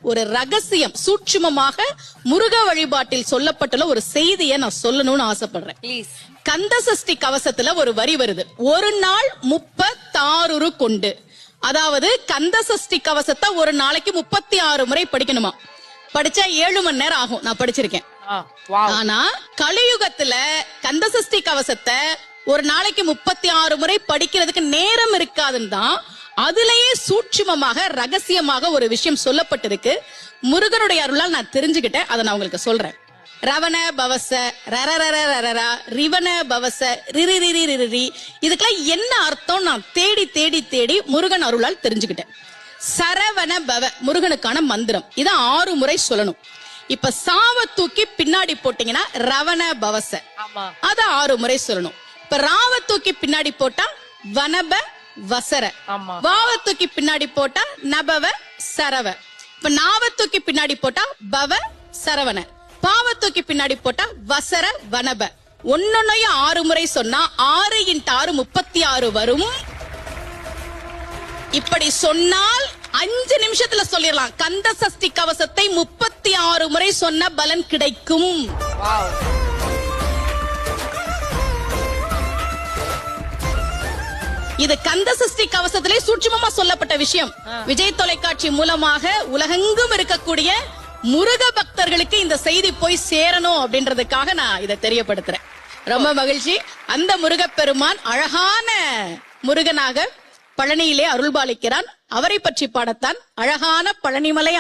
ஒரு ரகசியம் சூட்சுமமாக முருக வழிபாட்டில் சொல்லப்பட்டுள்ள ஒரு செய்தியை நான் சொல்லணும்னு ஆசைப்படுறேன். கந்த சஷ்டி கவசத்துல ஒரு வரி வருது, ஒரு நாள் 36 கொண்டு. அதாவது கந்த சஷ்டி கவசத்தை ஒரு நாளைக்கு 36 முறை படிக்கணுமா. படிச்சா 7 மணி நேரம் ஆகும். நான் படிச்சிருக்கேன். ஆனா கலியுகத்துல கந்த சஷ்டி கவசத்தை ஒரு நாளைக்கு 36 முறை படிக்கிறதுக்கு நேரம் இருக்காதுன்னு தான் அதுலயே சூட்சுமமாக ரகசியமாக ஒரு விஷயம் சொல்லப்பட்டிருக்கு. முருகனுடைய அருளால் நான் தெரிஞ்சுக்கிட்டேன். அதை நான் உங்களுக்கு சொல்றேன். ரவண பவச ரரரரரரரா ரிவண பவச ரிரிரிரிரிரி, இதுக்கெல்லாம் என்ன அர்த்தம் நான் தேடி தேடி தேடி முருகன் அருளால் தெரிஞ்சுக்கிட்டேன். சரவண பவ முருகனுக்கான மந்திரம். இதை 6 முறை சொல்லணும். இப்ப சாவ தூக்கி பின்னாடி போட்டீங்கன்னா ரவண பவச, அத 6 முறை சொல்லணும். இப்ப ராவ தூக்கி பின்னாடி போட்டா வனப வசர, வாவ தூக்கி பின்னாடி போட்டா நபவ சரவ, இப்ப நாவ தூக்கி பின்னாடி போட்டா பவ சரவண, பாவ தூக்கி பின்னாடி போட்டா வசர வனப. ஒன்னொன்னையும் 6 முறை சொன்னா 6 × 6 36 வரும். இப்படி சொன்னால் 5 நிமிஷத்துல சொல்லிடலாம். கந்த சஷ்டி கவசத்தை 36 முறை சொன்ன பலன் கிடைக்கும். இது கந்த சஷ்டி கவசத்திலே சூட்சுமமா சொல்லப்பட்ட விஷயம். விஜய் தொலைக்காட்சி மூலமாக உலகெங்கும் இருக்கக்கூடிய முருக பக்தர்களுக்கு இந்த செய்தி போய் சேரணும் அப்படின்றதுக்காக நான் இதை தெரியப்படுத்துறேன். ரொம்ப மகிழ்ச்சி. அந்த முருகப்பெருமான் அழகான முருகனாக பழனியிலே அருள்பாலிக்கிறான். அவரை பற்றி பாடத்தான் அழகான பழனிமலை